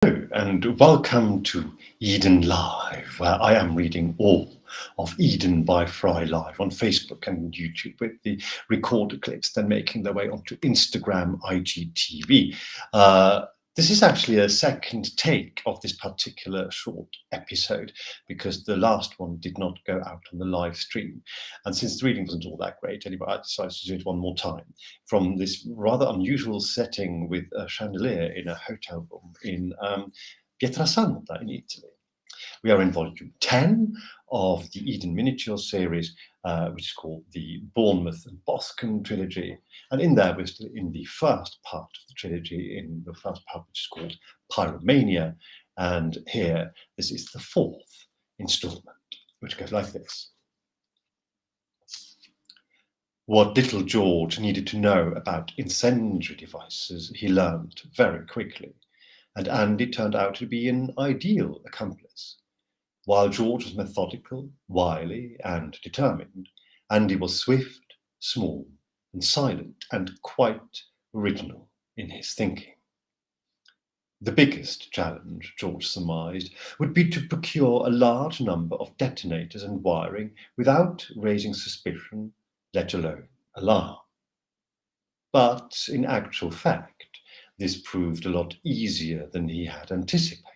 And welcome to Eden Live, where I am reading all of Eden by FREI live on Facebook and YouTube, with the recorded clips then making their way onto Instagram, IGTV. This is actually a second take of this particular short episode because the last one did not go out on the live stream. And since the reading wasn't all that great anyway, I decided to do it one more time from this rather unusual setting with a chandelier in a hotel room in Pietrasanta in Italy. We are in volume 10 of the Eden Miniature series, which is called the Bournemouth Boscombe Trilogy. And in there, we're still in the first part of the trilogy, in the first part, which is called Pyromania. And here, this is the fourth installment, which goes like this. What little George needed to know about incendiary devices, he learned very quickly. And Andy turned out to be an ideal accomplice. While George was methodical, wily, and determined, Andy was swift, small, and silent, and quite original in his thinking. The biggest challenge, George surmised, would be to procure a large number of detonators and wiring without raising suspicion, let alone alarm. But in actual fact, this proved a lot easier than he had anticipated.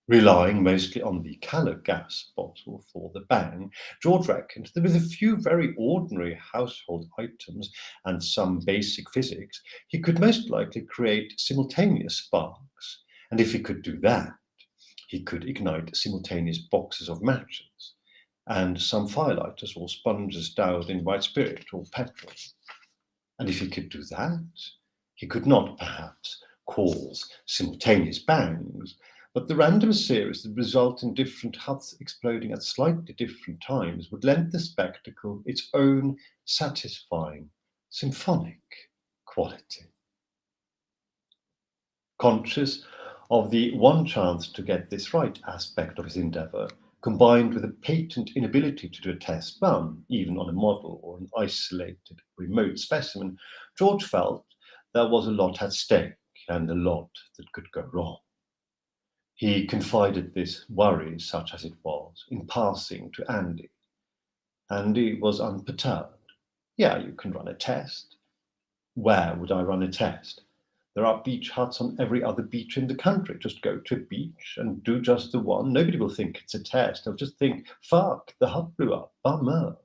Relying mostly on the colour gas bottle for the bang, George reckoned that with a few very ordinary household items and some basic physics, he could most likely create simultaneous sparks. And if he could do that, he could ignite simultaneous boxes of matches and some firelighters or sponges doused in white spirit or petrol. And if he could do that, he could not perhaps cause simultaneous bangs, but the random series that result in different huts exploding at slightly different times would lend the spectacle its own satisfying symphonic quality. Conscious of the one chance to get this right aspect of his endeavour, combined with a patent inability to do a test run, even on a model or an isolated remote specimen, George felt there was a lot at stake and a lot that could go wrong. He confided this worry, such as it was, in passing to Andy. Andy was unperturbed. Yeah, you can run a test. Where would I run a test? There are beach huts on every other beach in the country. Just go to a beach and do just the one. Nobody will think it's a test. They'll just think, fuck, the hut blew up. Bummer.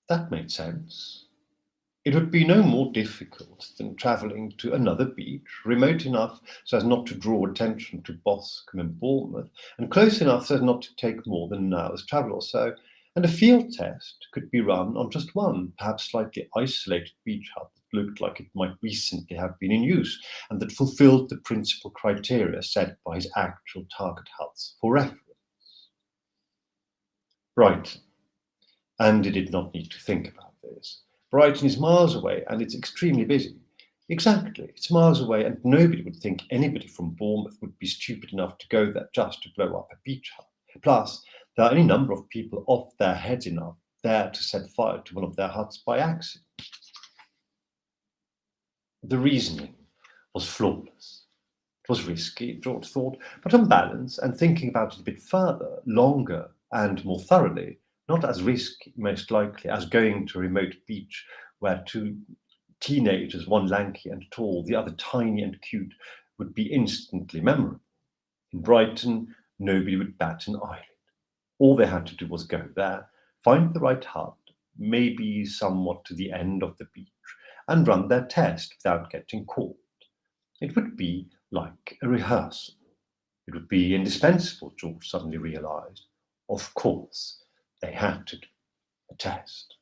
That made sense. It would be no more difficult than travelling to another beach, remote enough so as not to draw attention to Boscombe and Bournemouth, and close enough so as not to take more than an hour's travel or so, and a field test could be run on just one, perhaps slightly isolated beach hut that looked like it might recently have been in use, and that fulfilled the principal criteria set by his actual target huts for reference. Brighton. Andy did not need to think about this. Brighton is miles away and it's extremely busy. Exactly, it's miles away and nobody would think anybody from Bournemouth would be stupid enough to go there just to blow up a beach hut. Plus, there are any number of people off their heads enough there to set fire to one of their huts by accident. The reasoning was flawless. It was risky, George thought, but on balance, and thinking about it a bit further, longer, and more thoroughly, not as risky, most likely, as going to a remote beach where two teenagers, one lanky and tall, the other tiny and cute, would be instantly memorable. In Brighton, nobody would bat an eyelid. All they had to do was go there, find the right hut, maybe somewhat to the end of the beach, and run their test without getting caught. It would be like a rehearsal. It would be indispensable, George suddenly realised. Of course, they had to do a test.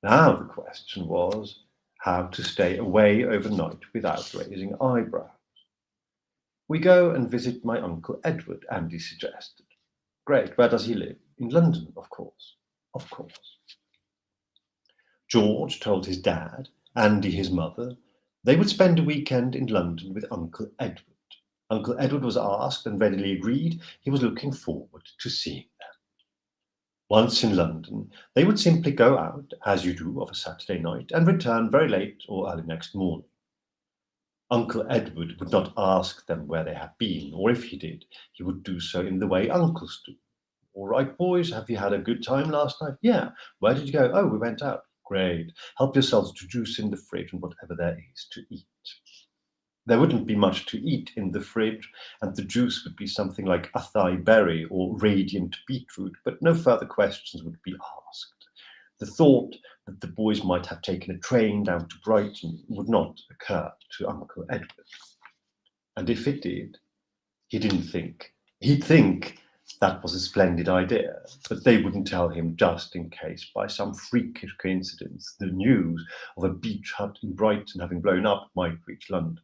Now the question was how to stay away overnight without raising eyebrows. We go and visit my Uncle Edward, Andy suggested. Great, where does he live? In London, of course. Of course. George told his dad, Andy his mother, they would spend a weekend in London with Uncle Edward. Uncle Edward was asked and readily agreed he was looking forward to seeing them. Once in London, they would simply go out, as you do of a Saturday night, and return very late or early next morning. Uncle Edward would not ask them where they had been, or if he did, he would do so in the way uncles do. All right, boys, have you had a good time last night? Yeah. Where did you go? Oh, we went out. Great. Help yourselves to juice in the fridge and whatever there is to eat. There wouldn't be much to eat in the fridge, and the juice would be something like acai berry or radiant beetroot, but no further questions would be asked. The thought that the boys might have taken a train down to Brighton would not occur to Uncle Edward. And if it did, he'd think that was a splendid idea, but they wouldn't tell him just in case, by some freakish coincidence, the news of a beach hut in Brighton having blown up might reach London.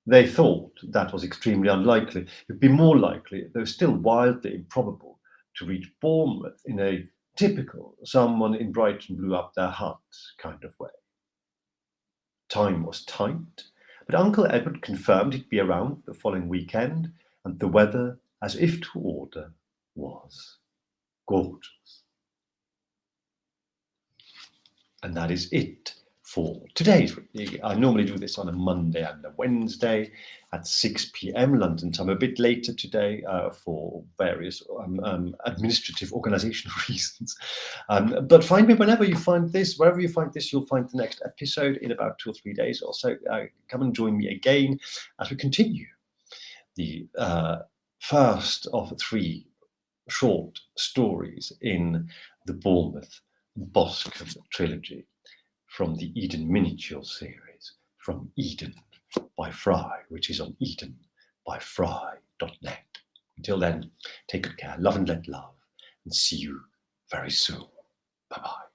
They thought that was extremely unlikely. It would be more likely, though still wildly improbable, to reach Bournemouth in a typical someone in Brighton blew up their hut kind of way. Time was tight, but Uncle Edward confirmed he'd be around the following weekend, and the weather, as if to order, was gorgeous. And that is it for today's reading. I normally do this on a Monday and a Wednesday at 6 p.m. London time, a bit later today for various administrative organizational reasons. But find me whenever you find this, wherever you find this, you'll find the next episode in about 2 or 3 days or so. Come and join me again as we continue the first of 3 short stories in the Bournemouth Boscombe Trilogy from the Eden Miniature series, from Eden by FREI, which is on edenbyfrei.net. Until then, take good care, love and let love, and see you very soon. Bye-bye.